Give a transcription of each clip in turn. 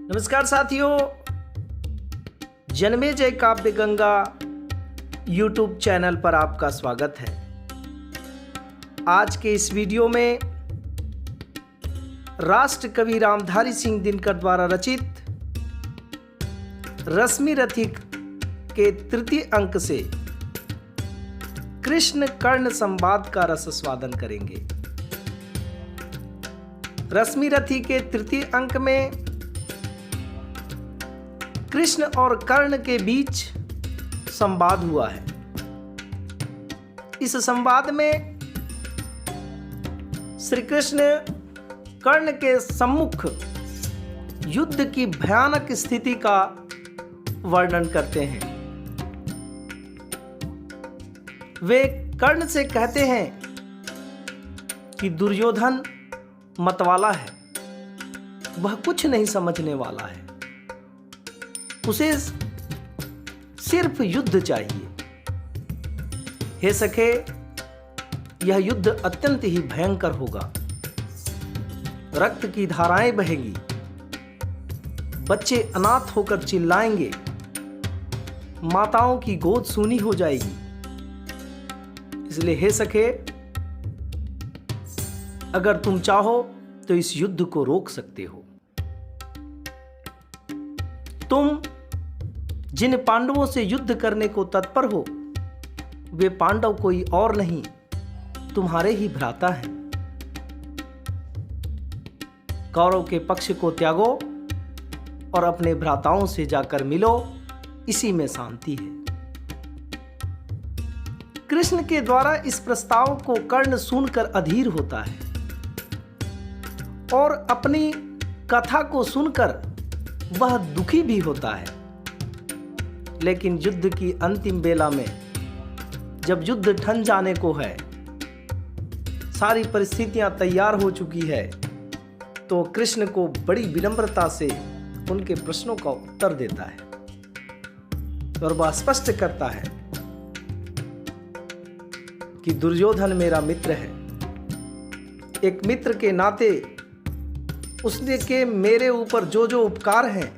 नमस्कार साथियों, जन्मेजय काव्य गंगा यूट्यूब चैनल पर आपका स्वागत है। आज के इस वीडियो में राष्ट्र कवि रामधारी सिंह दिनकर द्वारा रचित रश्मि रथी के तृतीय अंक से कृष्ण कर्ण संवाद का रस स्वादन करेंगे। रश्मि रथी के तृतीय अंक में कृष्ण और कर्ण के बीच संवाद हुआ है। इस संवाद में श्री कृष्ण कर्ण के सम्मुख युद्ध की भयानक स्थिति का वर्णन करते हैं। वे कर्ण से कहते हैं कि दुर्योधन मतवाला है, वह कुछ नहीं समझने वाला है, उसे सिर्फ युद्ध चाहिए। हे सखे, यह युद्ध अत्यंत ही भयंकर होगा। रक्त की धाराएं बहेगी, बच्चे अनाथ होकर चिल्लाएंगे, माताओं की गोद सूनी हो जाएगी। इसलिए हे सखे, अगर तुम चाहो तो इस युद्ध को रोक सकते हो। तुम जिन पांडवों से युद्ध करने को तत्पर हो, वे पांडव कोई और नहीं, तुम्हारे ही भ्राता हैं। कौरव के पक्ष को त्यागो और अपने भ्राताओं से जाकर मिलो, इसी में शांति है। कृष्ण के द्वारा इस प्रस्ताव को कर्ण सुनकर अधीर होता है और अपनी कथा को सुनकर वह दुखी भी होता है। लेकिन युद्ध की अंतिम बेला में जब युद्ध ठन जाने को है, सारी परिस्थितियां तैयार हो चुकी है, तो कृष्ण को बड़ी विनम्रता से उनके प्रश्नों का उत्तर देता है और वह स्पष्ट करता है कि दुर्योधन मेरा मित्र है। एक मित्र के नाते उसने के मेरे ऊपर जो जो उपकार हैं,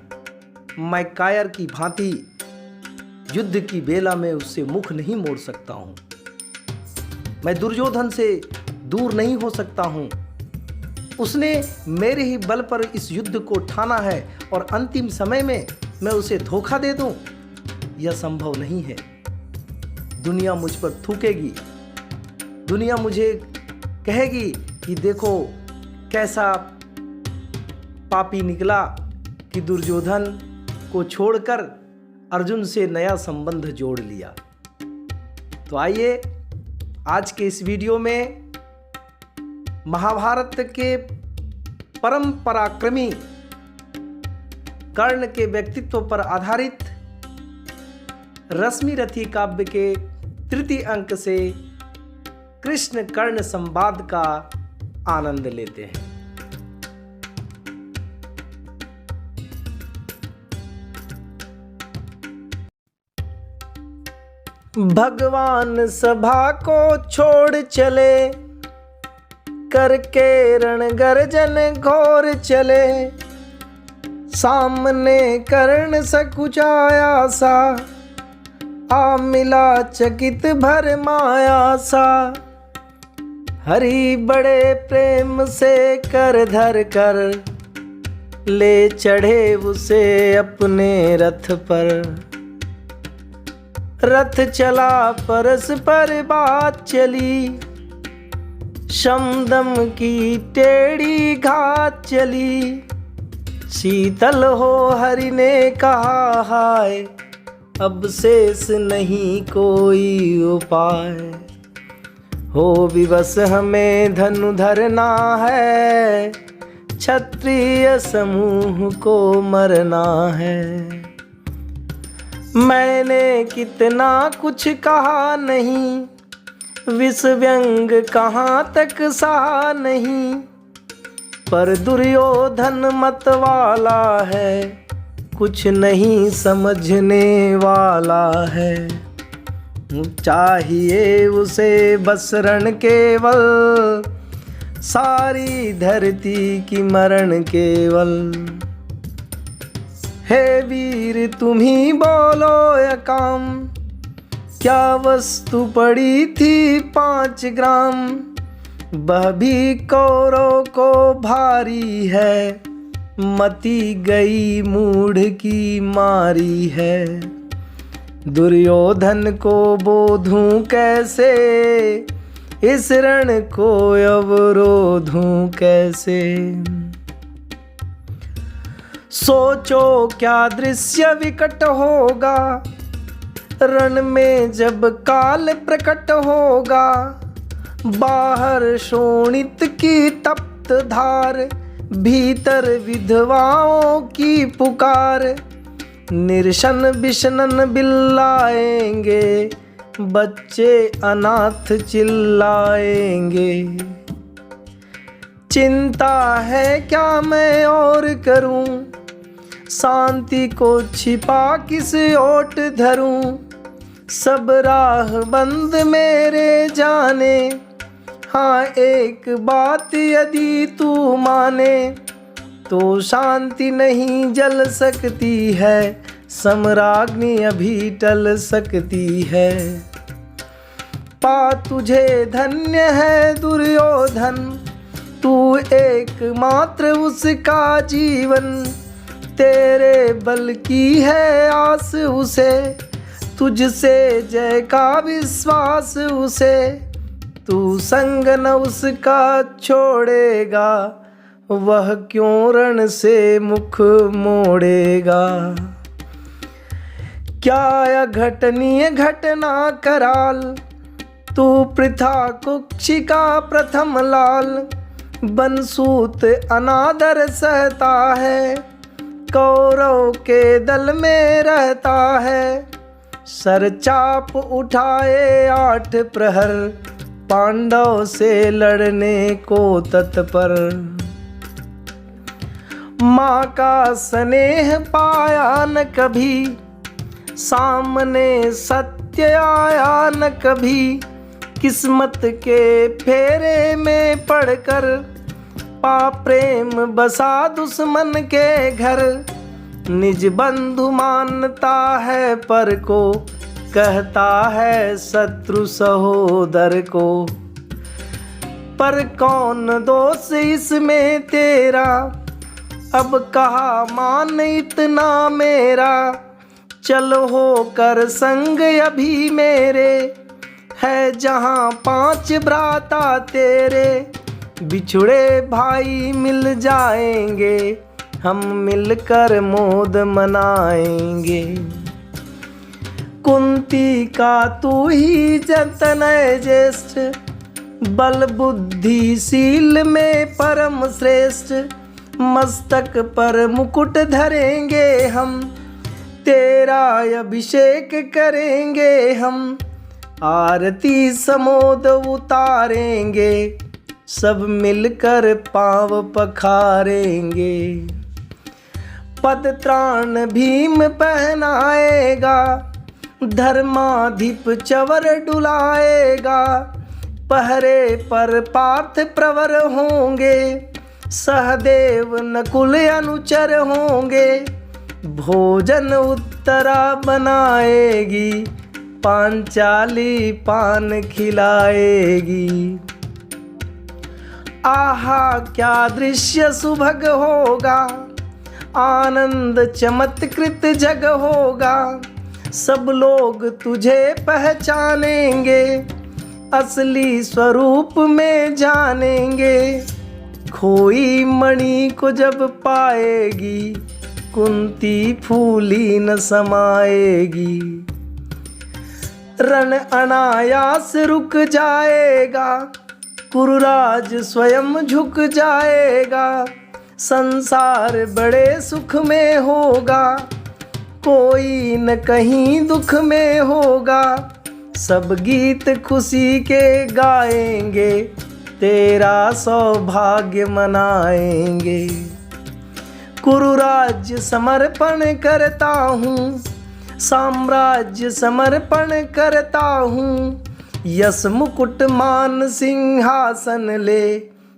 मैं कायर की भांति युद्ध की बेला में उससे मुख नहीं मोड़ सकता हूं। मैं दुर्योधन से दूर नहीं हो सकता हूं। उसने मेरे ही बल पर इस युद्ध को ठाना है और अंतिम समय में मैं उसे धोखा दे दूं, यह संभव नहीं है। दुनिया मुझ पर थूकेगी, दुनिया मुझे कहेगी कि देखो कैसा पापी निकला कि दुर्योधन को छोड़कर अर्जुन से नया संबंध जोड़ लिया। तो आइए आज के इस वीडियो में महाभारत के परम पराक्रमी कर्ण के व्यक्तित्व पर आधारित रश्मि रथी काव्य के तृतीय अंक से कृष्ण कर्ण संवाद का आनंद लेते हैं। भगवान सभा को छोड़ चले, करके रण गर्जन घोर चले। सामने कर्ण सकुचाया सा, आ मिला चकित भर माया सा। हरि बड़े प्रेम से कर धर कर, ले चढ़े उसे अपने रथ पर। रथ चला परस्पर बात चली, शमदम की टेढ़ी घात चली। शीतल हो हरि ने कहा हाय, अब शेष नहीं कोई उपाय। हो विवश हमें धनु धरना है, क्षत्रिय समूह को मरना है। मैंने कितना कुछ कहा नहीं, विष व्यंग कहाँ तक सहा नहीं। पर दुर्योधन मतवाला है, कुछ नहीं समझने वाला है। चाहिए उसे बस रण केवल, सारी धरती की मरण केवल। हे वीर तुम ही बोलो ये काम, क्या वस्तु पड़ी थी 5 ग्राम, वह भी कौरों को भारी है, मती गई मूढ़ की मारी है। दुर्योधन को बोधूं कैसे, इस रण को अवरोधूं कैसे। सोचो क्या दृश्य विकट होगा, रण में जब काल प्रकट होगा। बाहर शोणित की तप्त धार, भीतर विधवाओं की पुकार। निरशन बिशनन बिल्लाएंगे, बच्चे अनाथ चिल्लाएंगे। चिंता है क्या मैं और करूं, शांति को छिपा किस ओट धरूं। सब राह बंद मेरे जाने, हाँ एक बात यदि तू माने। तो शांति नहीं जल सकती है, सम्राज्ञी अभी टल सकती है। पा तुझे धन्य है दुर्योधन, तू एकमात्र उसका जीवन। तेरे बल की है आस उसे, तुझसे जय का विश्वास उसे। तू संग न उसका छोड़ेगा, वह क्यों रण से मुख मोड़ेगा। क्या अघटनीय घटना कराल, तू प्रथा कुक्षी का प्रथम लाल। बनसूत अनादर सहता है, कौरव के दल में रहता है। सरचाप उठाए 8 प्रहर, पांडव से लड़ने को तत्पर। माँ का स्नेह पाया न कभी, सामने सत्य आया न कभी। किस्मत के फेरे में पड़कर, पा प्रेम बसा दुश्मन के घर। निज बंधु मानता है पर को, कहता है शत्रु सहोदर को। पर कौन दोष इसमें तेरा, अब कहा मान इतना मेरा। चल हो कर संग अभी मेरे, है जहाँ 5 भ्राता तेरे। बिछुड़े भाई मिल जाएंगे, हम मिलकर मोद मनाएंगे। कुंती का तू ही जतनय ज्येष्ठ, बल बुद्धिशील में परम श्रेष्ठ। मस्तक पर मुकुट धरेंगे हम, तेरा अभिषेक करेंगे हम। आरती समोद उतारेंगे, सब मिलकर पांव पखारेंगे। पद त्राण भीम पहनाएगा, धर्माधिप चवर डुलाएगा। पहरे पर पार्थ प्रवर होंगे, सहदेव नकुल अनुचर होंगे। भोजन उत्तरा बनाएगी, पांचाली पान खिलाएगी। आहा क्या दृश्य सुभग होगा, आनंद चमत्कृत जग होगा। सब लोग तुझे पहचानेंगे, असली स्वरूप में जानेंगे। खोई मणि को जब पाएगी, कुंती फूली न समाएगी। रण अनायास रुक जाएगा, कुरुराज स्वयं झुक जाएगा। संसार बड़े सुख में होगा, कोई न कहीं दुख में होगा। सब गीत खुशी के गाएंगे, तेरा सौभाग्य मनाएंगे। कुरुराज्य समर्पण करता हूँ, साम्राज्य समर्पण करता हूँ। यश मुकुट मान सिंहासन ले,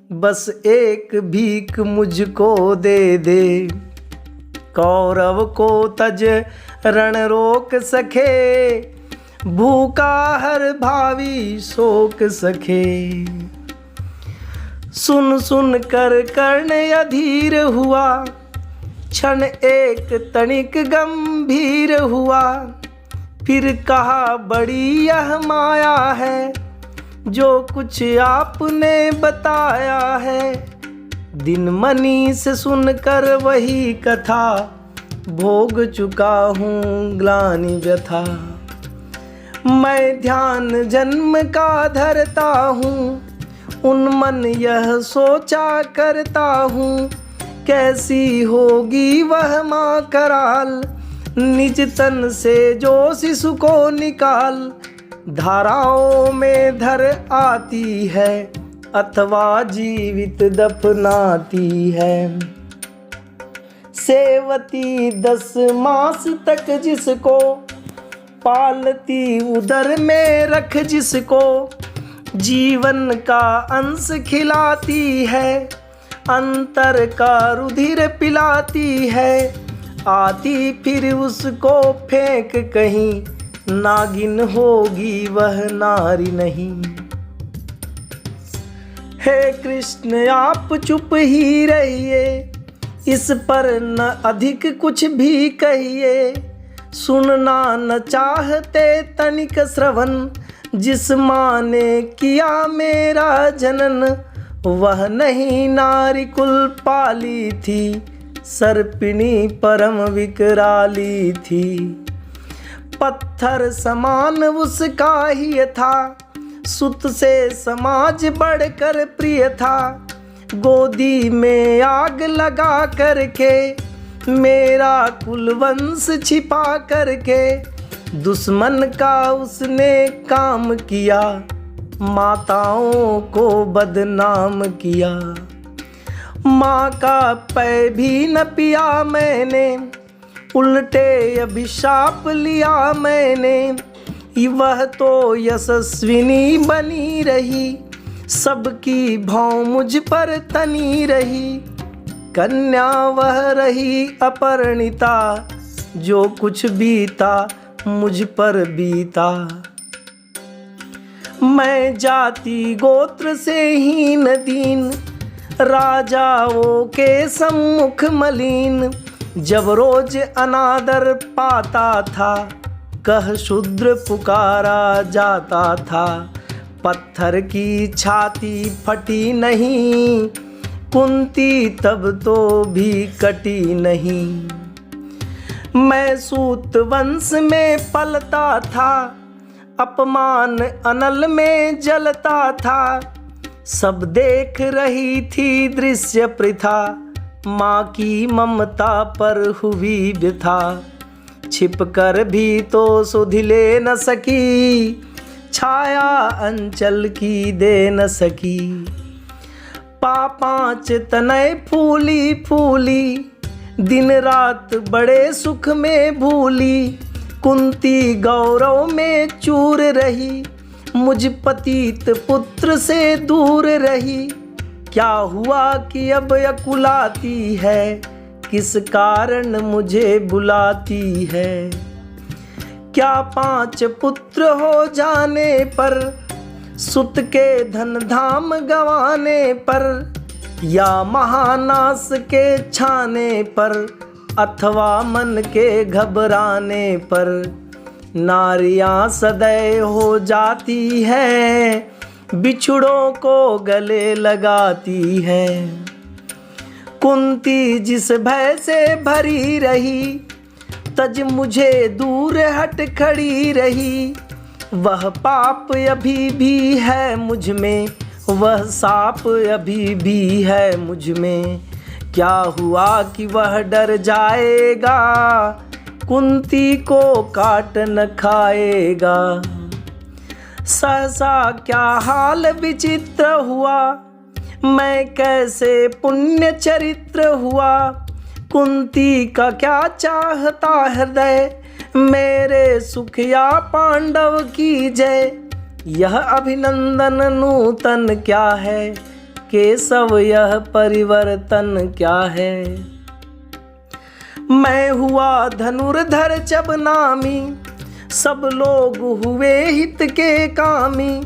बस एक भीख मुझको दे दे। कौरव को तज रण रोक सखे, भूखा हर भावी शोक सखे। सुन सुन कर कर्ण अधीर हुआ, क्षण एक तनिक गंभीर हुआ। फिर कहा बड़ी यह माया है, जो कुछ आपने बताया है। दिन मनी से सुनकर वही कथा, भोग चुका हूँ ग्लानि व्यथा। मैं ध्यान जन्म का धरता हूँ, उन्मन यह सोचा करता हूँ। कैसी होगी वह माँ कराल, निज तन से जो शिशु को निकाल। धाराओं में धर आती है, अथवा जीवित दफनाती है। सेवती 10 मास तक जिसको, पालती उदर में रख जिसको। जीवन का अंश खिलाती है, अंतर का रुधिर पिलाती है। आती फिर उसको फेंक कहीं, नागिन होगी वह नारी नहीं। हे कृष्ण आप चुप ही रहिए, इस पर न अधिक कुछ भी कहिए। सुनना न चाहते तनिक श्रवण, जिस माँ ने किया मेरा जनन। वह नहीं नारी कुल पाली थी, सर्पिणी परम विकराली थी। पत्थर समान उसका ही था, सुत से समाज बढ़कर प्रिय था। गोदी में आग लगा करके, मेरा कुल वंश छिपा करके। दुश्मन का उसने काम किया, माताओं को बदनाम किया। माँ का पै भी न पिया मैंने, उल्टे अभिशाप लिया मैंने। वह तो यशस्विनी बनी रही, सबकी भौं मुझ पर तनी रही। कन्या वह रही अपरिणीता, जो कुछ बीता मुझ पर बीता। मैं जाति गोत्र से हीन दीन, राजाओं के सम्मुख मलिन। जब रोज अनादर पाता था, कह शूद्र पुकारा जाता था। पत्थर की छाती फटी नहीं, कुंती तब तो भी कटी नहीं। मैं सूत वंश में पलता था, अपमान अनल में जलता था। सब देख रही थी दृश्य प्रथा, माँ की ममता पर हुई व्यथा। छिप कर भी तो सुध ले न सकी, छाया अंचल की दे न सकी। पाँच तनय फूली फूली, दिन रात बड़े सुख में भूली। कुंती गौरव में चूर रही, मुझ पतित पुत्र से दूर रही। क्या हुआ कि अब अकुलाती है, किस कारण मुझे बुलाती है। क्या 5 पुत्र हो जाने पर, सुत के धन धाम गंवाने पर। या महानाश के छाने पर, अथवा मन के घबराने पर। नारियां सदैव हो जाती है, बिछड़ों को गले लगाती है। कुंती जिस भय से भरी रही, तज मुझे दूर हट खड़ी रही। वह पाप अभी भी है मुझ में, वह साप अभी भी है मुझ में। क्या हुआ कि वह डर जाएगा, कुंती को काट न खाएगा। सहसा क्या हाल विचित्र हुआ, मैं कैसे पुण्य चरित्र हुआ। कुंती का क्या चाहता हृदय, मेरे सुख या पांडव की जय। यह अभिनंदन नूतन क्या है, केशव यह परिवर्तन क्या है। मैं हुआ धनुर्धर जब नामी, सब लोग हुए हित के कामी।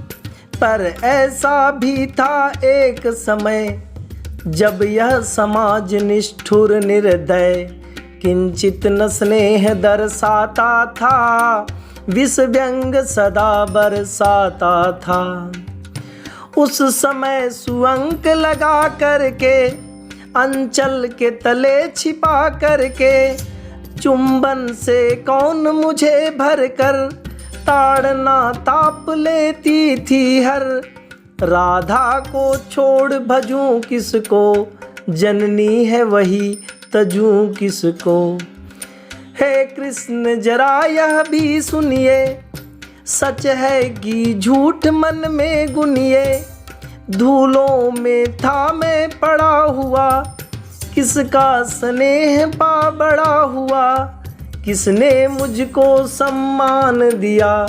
पर ऐसा भी था एक समय, जब यह समाज निष्ठुर निर्दय किंचित न स्नेह दर्शाता था, विष व्यंग सदा बरसाता था। उस समय सुअंक लगा करके, अंचल के तले छिपा करके, चुंबन से कौन मुझे भर कर ताड़ना ताप लेती थी हर। राधा को छोड़ भजूं किसको, जननी है वही तजूं किसको। हे कृष्ण जरा यह भी सुनिए, सच है कि झूठ मन में गुनिए। धूलों में था मैं पड़ा हुआ, किसका स्नेह पा बड़ा हुआ। किसने मुझको सम्मान दिया,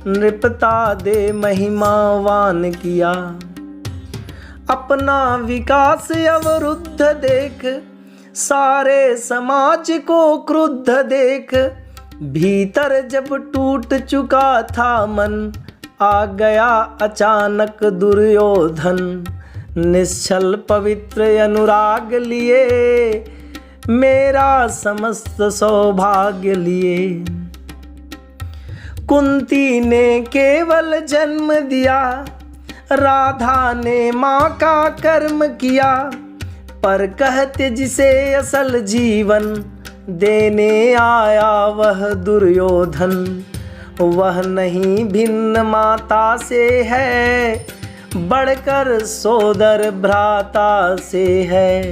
नृपता दे महिमावान किया। अपना विकास अवरुद्ध देख, सारे समाज को क्रुद्ध देख। भीतर जब टूट चुका था मन, आ गया अचानक दुर्योधन। निश्चल पवित्र अनुराग लिए, मेरा समस्त सौभाग्य लिए। कुंती ने केवल जन्म दिया, राधा ने माँ का कर्म किया। पर कहते जिसे असल जीवन, देने आया वह दुर्योधन। वह नहीं भिन्न माता से है, बढ़कर सोदर भ्राता से है।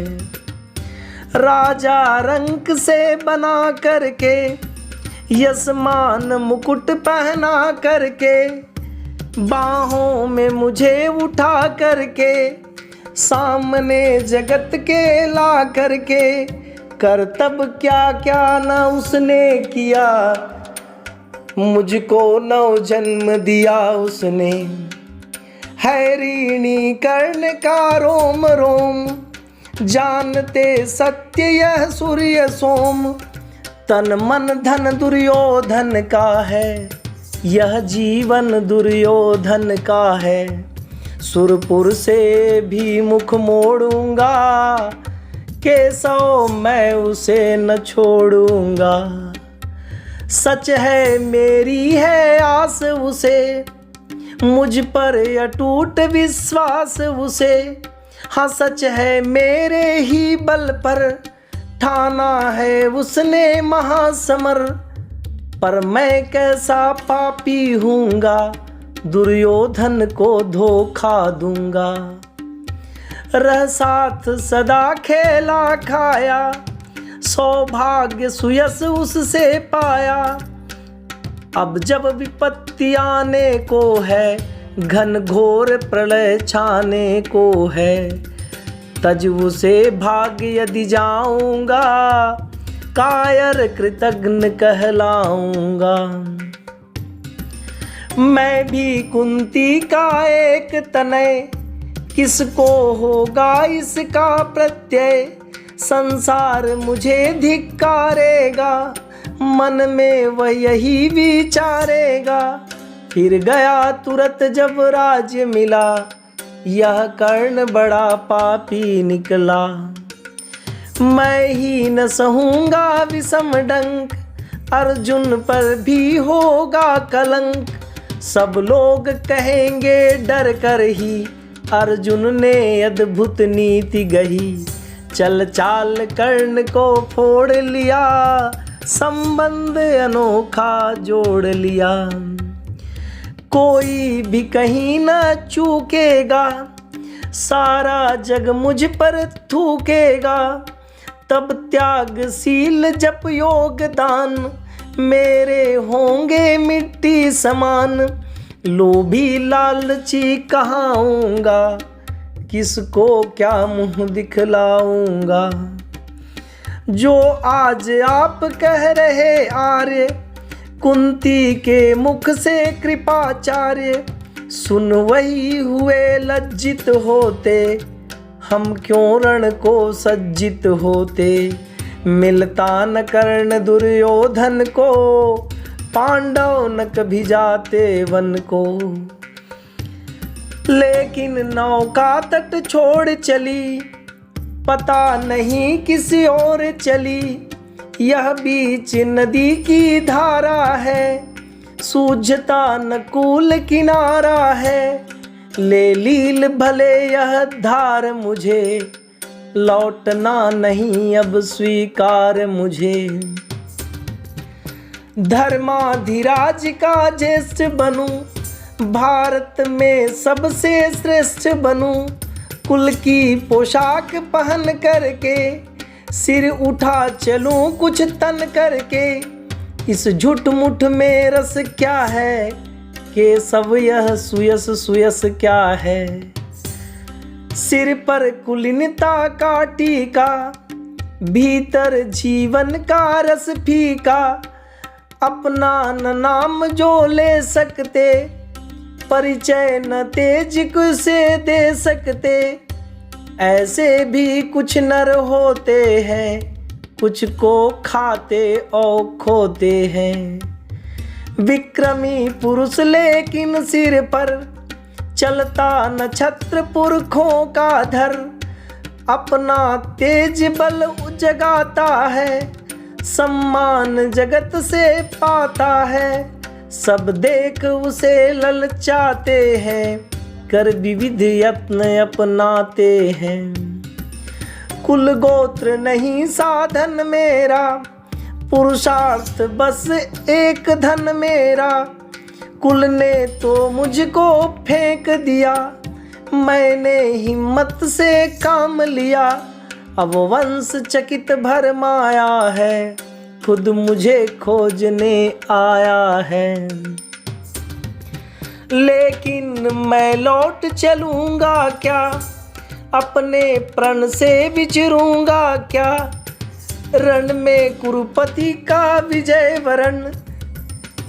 राजा रंक से बना करके, यशमान मुकुट पहना करके, बाहों में मुझे उठा करके, सामने जगत के ला करके। करतब क्या क्या न उसने किया, मुझको नव जन्म दिया उसने। है ऋणी कर्ण का रोम रोम, जानते सत्य यह सूर्य सोम। तन मन धन दुर्योधन का है, यह जीवन दुर्योधन का है। सुरपुर से भी मुख मोड़ूंगा, केशव मैं उसे न छोड़ूंगा। सच है मेरी है आस उसे, मुझ पर अटूट विश्वास उसे। हाँ सच है मेरे ही बल पर, ठाना है उसने महासमर। पर मैं कैसा पापी हूँगा, दुर्योधन को धोखा दूंगा। रह साथ सदा खेला खाया, सौभाग्य सुयस उससे पाया। अब जब विपत्ति आने को है, घन घोर प्रलय छाने को है। तज उसे भाग्य यदि जाऊंगा, कायर कृतघ्न कहलाऊंगा। मैं भी कुंती का एक तनय, किसको होगा इसका प्रत्यय। संसार मुझे धिक्कारेगा, मन में वह यही विचारेगा। फिर गया तुरंत जब राज्य मिला, यह कर्ण बड़ा पापी निकला। मैं ही न सहूँगा विषम डंक, अर्जुन पर भी होगा कलंक। सब लोग कहेंगे डर कर ही, अर्जुन ने अद्भुत नीति गही। चल चाल कर्ण को फोड़ लिया, संबंध अनोखा जोड़ लिया। कोई भी कहीं न चूकेगा, सारा जग मुझ पर थूकेगा। तब त्यागशील जप योगदान, मेरे होंगे मिट्टी समान। लोभी लालची कहाऊंगा, किसको क्या मुंह दिखलाऊंगा। जो आज आप कह रहे आर्य, कुंती के मुख से कृपाचार्य। सुन वही हुए लज्जित होते, हम क्यों रण को सज्जित होते। मिलता न कर्ण दुर्योधन को, पांडव न कभी जाते वन को। लेकिन नौका तट छोड़ चली, पता नहीं किस ओर चली। यह बीच नदी की धारा है, सूझता न कूल किनारा है। ले लील भले यह धार मुझे, लौटना नहीं अब स्वीकार मुझे। धर्माधिराज का ज्येष्ठ बनूं, भारत में सबसे श्रेष्ठ बनूं। कुल की पोशाक पहन करके, सिर उठा चलूं कुछ तन करके। इस झूठ मूठ में रस क्या है, के सब यह सुयस सुयस क्या है। सिर पर कुलीनता का टीका, भीतर जीवन का रस फीका। अपना न नाम जो ले सकते, परिचय न तेज से दे सकते। ऐसे भी कुछ नर होते हैं, कुछ को खाते और खोते हैं। विक्रमी पुरुष लेकिन सिर पर, चलता न छत्र पुरखों का धर। अपना तेज बल जगाता है, सम्मान जगत से पाता है। सब देख उसे ललचाते हैं, कर विविध यत्न अपनाते हैं। कुल गोत्र नहीं साधन मेरा, पुरुषार्थ बस एक धन मेरा। कुल ने तो मुझको फेंक दिया, मैंने हिम्मत से काम लिया। अब वंश चकित भरमाया है, खुद मुझे खोजने आया है। लेकिन मैं लौट चलूंगा क्या, अपने प्रण से विचरूंगा क्या। रण में कुरुपति का विजय वरण,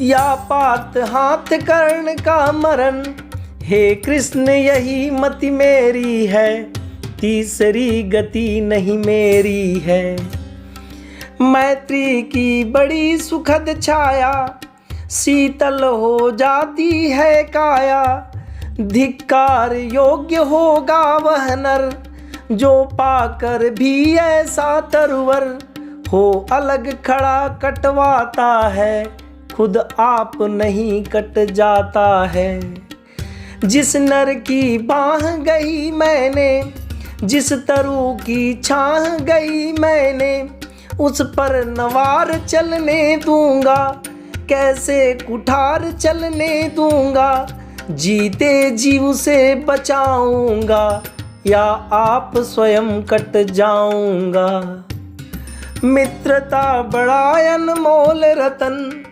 या पात हाथ कर्ण का मरण। हे कृष्ण यही मति मेरी है, तीसरी गति नहीं मेरी है। मैत्री की बड़ी सुखद छाया, शीतल हो जाती है काया। धिक्कार योग्य होगा वह नर, जो पाकर भी ऐसा तरवर हो। अलग खड़ा कटवाता है, खुद आप नहीं कट जाता है। जिस नर की बाह गई मैंने, जिस तरु की छाह गई मैंने। उस पर नवार चलने दूंगा, कैसे कुठार चलने दूंगा। जीते जीव से बचाऊंगा, या आप स्वयं कट जाऊंगा। मित्रता बड़ा अनमोल रतन,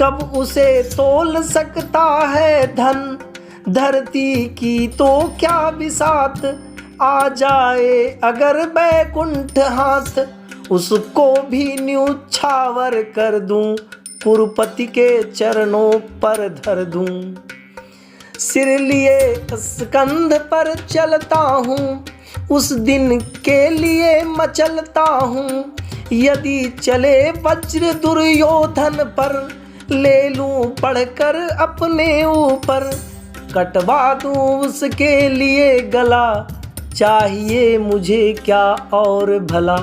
कब उसे तोल सकता है धन। धरती की तो क्या बिसात, आ जाए अगर बैकुंठ हाथ। उसको भी न्यूछावर कर दूं, कुरुपति के चरणों पर धर दूं। सिर लिए स्कंध पर चलता हूँ, उस दिन के लिए मचलता हूँ। यदि चले वज्र दुर्योधन पर, ले लूं पढ़कर अपने ऊपर। कटवा दूं उसके लिए गला, चाहिए मुझे क्या और भला।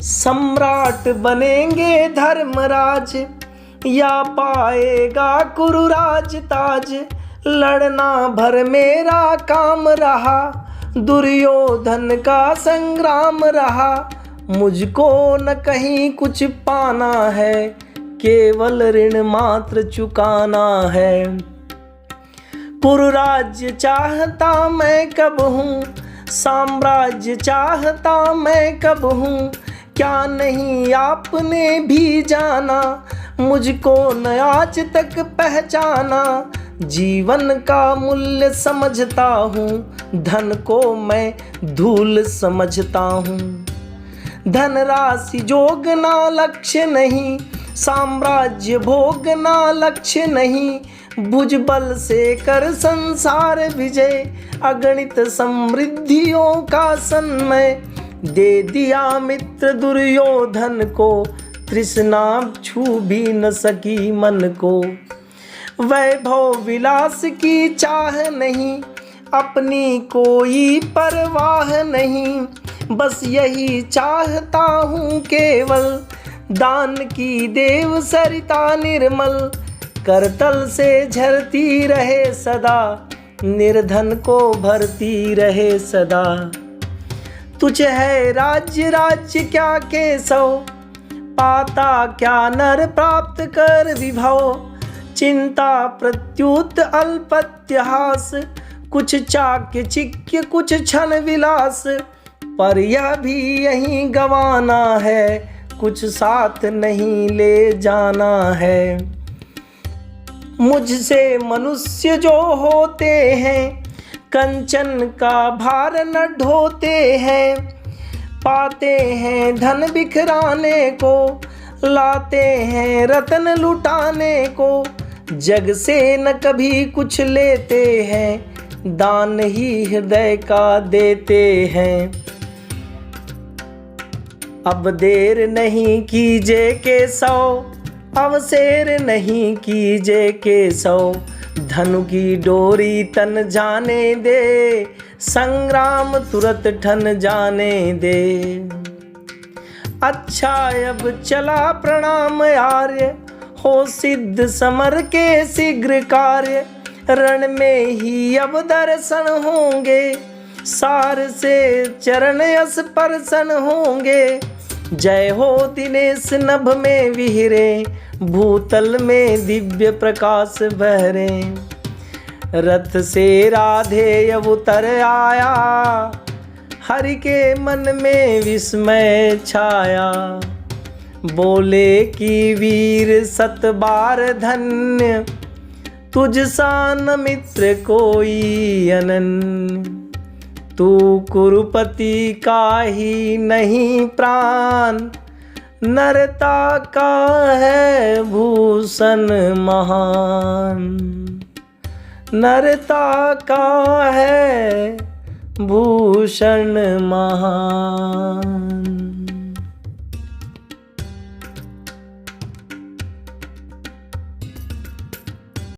सम्राट बनेंगे धर्मराज, या पाएगा कुरुराज ताज। लड़ना भर मेरा काम रहा, दुर्योधन का संग्राम रहा। मुझको न कहीं कुछ पाना है, केवल ऋण मात्र चुकाना है। कुरुराज्य चाहता मैं कब हूँ, साम्राज्य चाहता मैं कब हूँ। क्या नहीं आपने भी जाना, मुझको न आज तक पहचाना। जीवन का मूल्य समझता हूँ, धन को मैं धूल समझता हूँ। धनराशि जोगना लक्ष्य नहीं, साम्राज्य भोगना लक्ष्य नहीं। भुजबल से कर संसार विजय, अगणित समृद्धियों का सन्मय। दे दिया मित्र दुर्योधन को, तृष्णा छू भी न सकी मन को। वैभव विलास की चाह नहीं, अपनी कोई परवाह नहीं, बस यही चाहता हूँ केवल, दान की देव सरिता निर्मल, करतल से झरती रहे सदा, निर्धन को भरती रहे सदा। तुझ है राज्य राज्य क्या केशव, पाता क्या नर प्राप्त कर विभव, चिंता प्रत्युत अल्पत्यास, कुछ चाक्य चिक्य कुछ क्षण विलास, पर यह भी यहीं गवाना है, कुछ साथ नहीं ले जाना है। मुझसे मनुष्य जो होते हैं, कंचन का भार न ढोते हैं, पाते हैं धन बिखराने को, लाते हैं रत्न लुटाने को, जग से न कभी कुछ लेते हैं, दान ही हृदय का देते हैं। अब देर नहीं कीजे केशव, अवसेर नहीं कीजे केशव, धनु की डोरी तन जाने दे, संग्राम तुरत ठन जाने दे। अच्छा अब चला प्रणाम आर्य, हो सिद्ध समर के शीघ्र कार्य, रण में ही अब दर्शन होंगे, सार से चरण स्पर्शन होंगे। जय हो दिनेश नभ में विहरे, भूतल में दिव्य प्रकाश बहरे, रथ से राधे अब उतर आया, हरि के मन में विस्मय छाया। बोले कि वीर सत बार धन्य, तुझ सान मित्र कोई अनन्य, तू कुरुपति का ही नहीं प्राण, नरता का है भूषण महान, नरता का है भूषण महान।